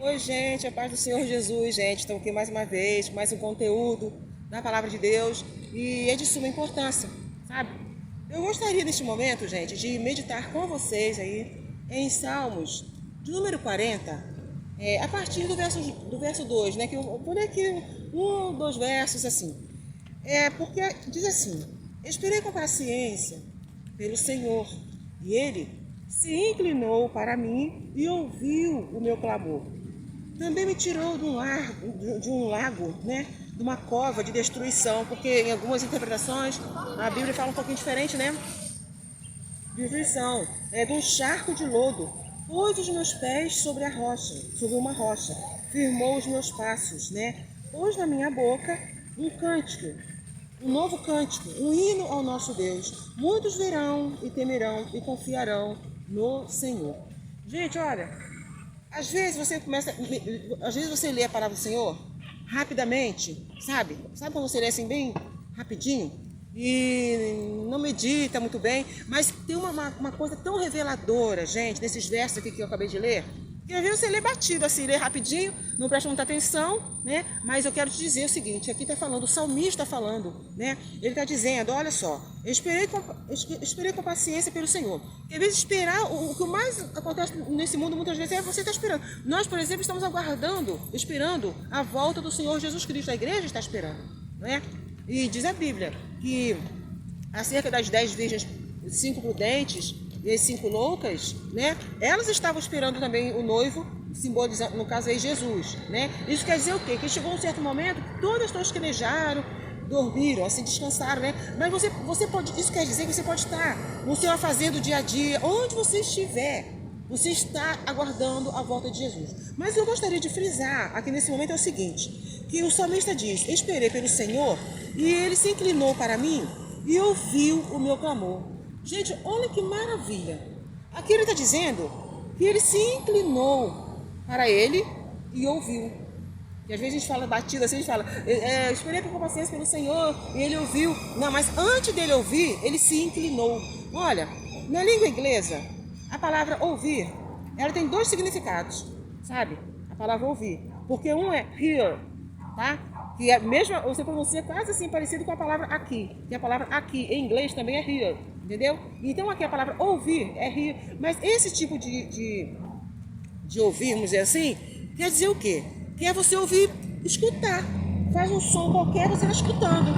Oi, gente, a paz do Senhor Jesus, gente. Estamos aqui mais uma vez, com mais um conteúdo da Palavra de Deus e é de suma importância, sabe? Eu gostaria neste momento, gente, de meditar com vocês aí em Salmos, de número 40, a partir do verso 2, né? Que eu vou ler aqui dois versos assim. Porque diz assim: esperei com paciência pelo Senhor, e Ele se inclinou para mim e ouviu o meu clamor. Também me tirou de um lago, né? De uma cova de destruição, porque em algumas interpretações a Bíblia fala um pouquinho diferente, né? Destruição, de um charco de lodo. Pôs os meus pés sobre a rocha, sobre uma rocha, firmou os meus passos, né? Pôs na minha boca um cântico, um novo cântico, um hino ao nosso Deus. Muitos verão e temerão e confiarão no Senhor. Gente, olha, às vezes você lê a palavra do Senhor rapidamente, sabe? Sabe quando você lê assim bem rapidinho e não medita muito bem, mas tem uma coisa tão reveladora, gente, nesses versos aqui que eu acabei de ler, que às vezes você lê batido assim, lê rapidinho, não presta muita atenção, né? Mas eu quero te dizer o seguinte, aqui está falando, o salmista está falando, né? Ele está dizendo, olha só, eu esperei com paciência pelo Senhor. Porque às vezes esperar, o que mais acontece nesse mundo muitas vezes é você estar esperando. Nós, por exemplo, estamos aguardando, esperando a volta do Senhor Jesus Cristo. A igreja está esperando, não é? E diz a Bíblia que acerca das 10 virgens, 5 prudentes e as 5 loucas, né? Elas estavam esperando também o noivo, simbolizando, no caso aí, Jesus, né? Isso quer dizer o quê? Que chegou um certo momento que todas tosquenejaram, dormiram, assim, descansaram, né? Mas você pode, isso quer dizer que você pode estar no seu afazer do dia a dia, onde você estiver, você está aguardando a volta de Jesus. Mas o que eu gostaria de frisar aqui nesse momento é o seguinte, que o salmista diz, esperei pelo Senhor e Ele se inclinou para mim e ouviu o meu clamor. Gente, olha que maravilha. Aqui ele está dizendo que ele se inclinou para ele e ouviu. E às vezes a gente fala batido assim, a gente fala, esperei com paciência pelo Senhor e ele ouviu. Não, mas antes dele ouvir, ele se inclinou. Olha, na língua inglesa, a palavra ouvir, ela tem 2 significados, sabe? A palavra ouvir. Porque um é hear, tá? Que é mesmo, você pronuncia quase assim parecido com a palavra aqui. Que a palavra aqui em inglês também é hear, entendeu? Então aqui a palavra ouvir é hear. Mas esse tipo de ouvir, vamos dizer assim, quer dizer o quê? Que é você ouvir, escutar. Faz um som qualquer, você está escutando.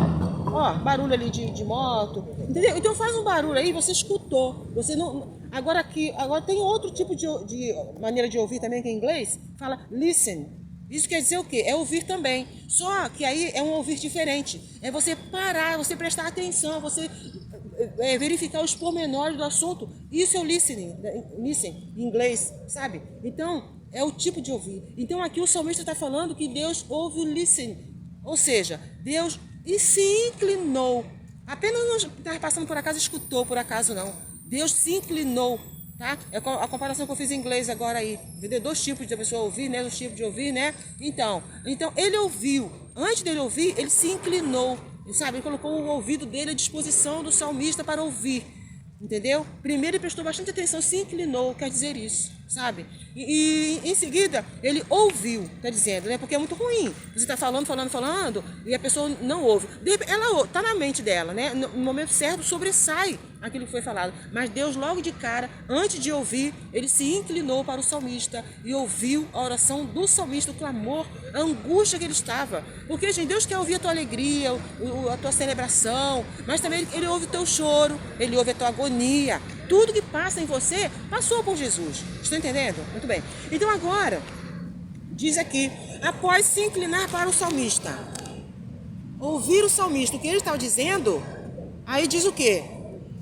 Ó, barulho ali de moto, entendeu? Então faz um barulho aí, você escutou. Você não. Agora tem outro tipo de maneira de ouvir também, que em inglês fala listen. Isso quer dizer o quê? É ouvir também. Só que aí é um ouvir diferente. É você parar, você prestar atenção, você verificar os pormenores do assunto. Isso é o listening, listen, em inglês, sabe? Então, é o tipo de ouvir. Então, aqui o salmista está falando que Deus ouve o listening. Ou seja, Deus se inclinou. Apenas não está passando por acaso, escutou por acaso, não. Deus se inclinou. Tá? É a comparação que eu fiz em inglês agora aí, entendeu? 2 tipos de pessoa ouvir, né? 2 tipos de ouvir, né? Então ele ouviu. Antes dele ouvir, ele se inclinou, sabe? Ele colocou o ouvido dele à disposição do salmista para ouvir, entendeu? Primeiro ele prestou bastante atenção, se inclinou, quer dizer isso, sabe? E em seguida ele ouviu, tá dizendo, né? Porque é muito ruim. Você está falando e a pessoa não ouve. Ela está na mente dela, né? No momento certo sobressai aquilo que foi falado. Mas Deus logo de cara, antes de ouvir, ele se inclinou para o salmista e ouviu a oração do salmista, o clamor, a angústia que ele estava. Porque, gente, Deus quer ouvir a tua alegria, a tua celebração, mas também ele ouve o teu choro, ele ouve a tua agonia. Tudo que passa em você passou por Jesus. Estão entendendo? Muito bem. Então agora, diz aqui, após se inclinar para o salmista, ouvir o salmista, o que ele estava dizendo, aí diz o quê?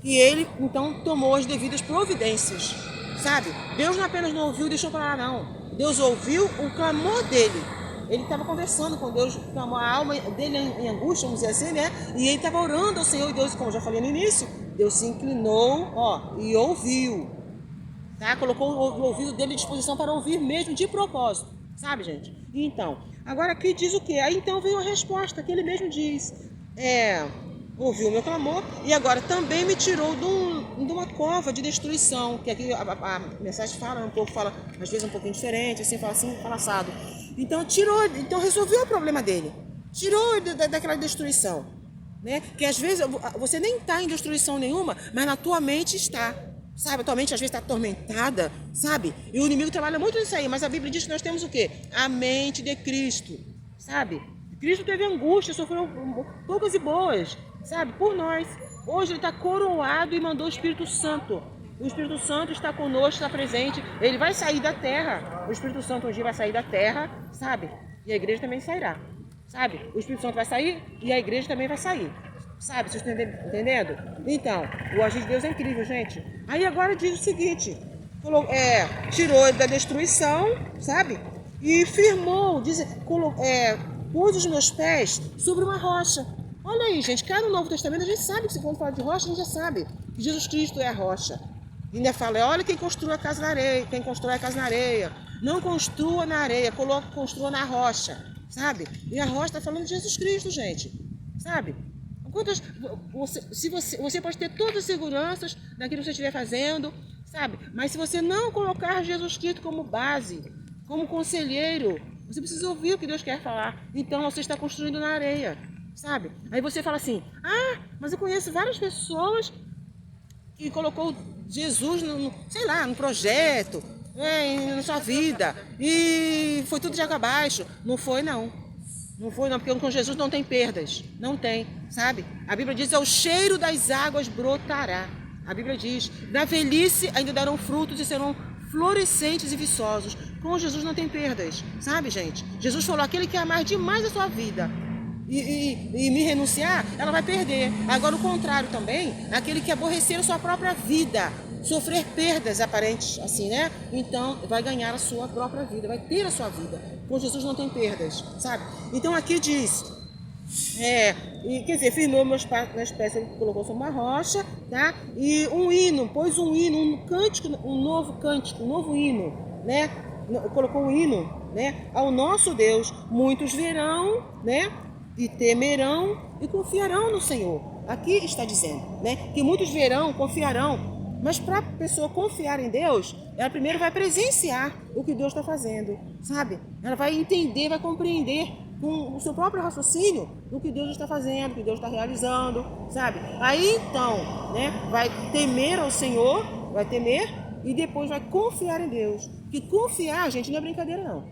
E ele, então, tomou as devidas providências, sabe? Deus não apenas não ouviu e deixou para lá, não. Deus ouviu o clamor dele. Ele estava conversando com Deus, clamou a alma dele em angústia, vamos dizer assim, né? E ele estava orando ao Senhor e Deus, como eu já falei no início, Deus se inclinou, ó, e ouviu. Tá? Colocou o ouvido dele à disposição para ouvir mesmo de propósito, sabe, gente? Então, agora aqui diz o quê? Aí então veio a resposta que ele mesmo diz. ouviu o meu clamor e agora também me tirou de uma cova de destruição, que aqui a mensagem fala um pouco, fala às vezes um pouquinho diferente, assim, fala assado. Então tirou, então resolveu o problema dele, tirou daquela destruição, né? Que às vezes você nem está em destruição nenhuma, mas na tua mente está. Sabe, a tua mente às vezes está atormentada, sabe? E o inimigo trabalha muito nisso aí, mas a Bíblia diz que nós temos o quê? A mente de Cristo, sabe? Cristo teve angústia, sofreu poucas e boas, sabe? Por nós. Hoje ele está coroado e mandou o Espírito Santo. O Espírito Santo está conosco, está presente. Ele vai sair da terra. O Espírito Santo um dia vai sair da terra, sabe? E a igreja também sairá, sabe? O Espírito Santo vai sair e a igreja também vai sair. Sabe, vocês estão entendendo? Então, o agir de Deus é incrível, gente. Aí agora diz o seguinte, tirou da destruição, sabe? E firmou, pôs os meus pés sobre uma rocha. Olha aí, gente, cá no Novo Testamento a gente sabe que quando fala de rocha, a gente já sabe que Jesus Cristo é a rocha. E ainda fala, olha quem construiu a casa na areia, quem constrói a casa na areia. Não construa na areia, construa na rocha, sabe? E a rocha está falando de Jesus Cristo, gente, sabe? Você pode ter todas as seguranças daquilo que você estiver fazendo, sabe? Mas se você não colocar Jesus Cristo como base, como conselheiro, você precisa ouvir o que Deus quer falar. Então você está construindo na areia, sabe? Aí você fala assim, mas eu conheço várias pessoas que colocou Jesus no projeto, na sua vida, e foi tudo de água abaixo. Não foi, não. Não foi não, porque com Jesus não tem perdas, não tem, sabe? A Bíblia diz, o cheiro das águas brotará. A Bíblia diz, na velhice ainda darão frutos e serão florescentes e viçosos. Com Jesus não tem perdas, sabe, gente? Jesus falou, aquele que amar demais a sua vida e me renunciar, ela vai perder. Agora o contrário também, aquele que aborrecer a sua própria vida, sofrer perdas aparentes, assim, né? Então vai ganhar a sua própria vida, vai ter a sua vida. Com Jesus não tem perdas, sabe? Então aqui diz, quer dizer, firmou meus pés, ele colocou sobre uma rocha, tá? E um hino, pôs um hino, um cântico, um novo hino, né? Colocou um hino, né? Ao nosso Deus, muitos verão, né? E temerão e confiarão no Senhor. Aqui está dizendo, né? Que muitos verão, confiarão. Mas para a pessoa confiar em Deus, ela primeiro vai presenciar o que Deus está fazendo, sabe? Ela vai entender, vai compreender com o seu próprio raciocínio o que Deus está fazendo, o que Deus está realizando, sabe? Aí então, né, vai temer ao Senhor, vai temer e depois vai confiar em Deus. Que confiar, gente, não é brincadeira não.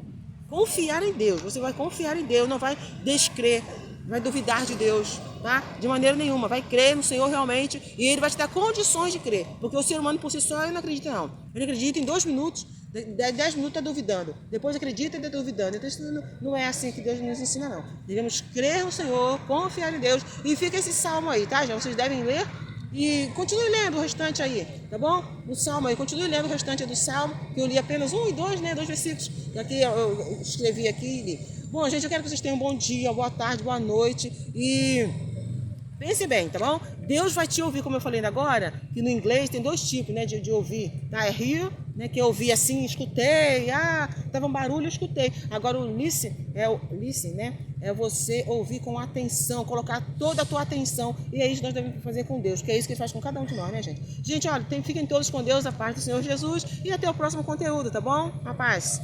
Confiar em Deus, você vai confiar em Deus, não vai descrer, vai duvidar de Deus, tá? De maneira nenhuma, vai crer no Senhor realmente e Ele vai te dar condições de crer, porque o ser humano por si só ele não acredita não, ele acredita em 2 minutos, 10 minutos está duvidando, depois acredita e está duvidando, então isso não é assim que Deus nos ensina não, devemos crer no Senhor, confiar em Deus e fica esse salmo aí, tá? Já vocês devem ler e continue lendo o restante aí, tá bom? O salmo aí, continue lendo o restante do salmo, que eu li apenas 1 e 2, né? 2 versículos, aqui eu escrevi aqui e li. Bom, gente, eu quero que vocês tenham um bom dia, boa tarde, boa noite e pense bem, tá bom? Deus vai te ouvir, como eu falei agora, que no inglês tem 2 tipos, né, de ouvir, tá? É hear, né, que eu ouvi assim, escutei, tava um barulho, escutei. Agora o listen, né, é você ouvir com atenção, colocar toda a tua atenção, e é isso que nós devemos fazer com Deus, que é isso que Ele faz com cada um de nós, né, gente? Gente, olha, fiquem todos com Deus, a paz do Senhor Jesus, e até o próximo conteúdo, tá bom? A paz.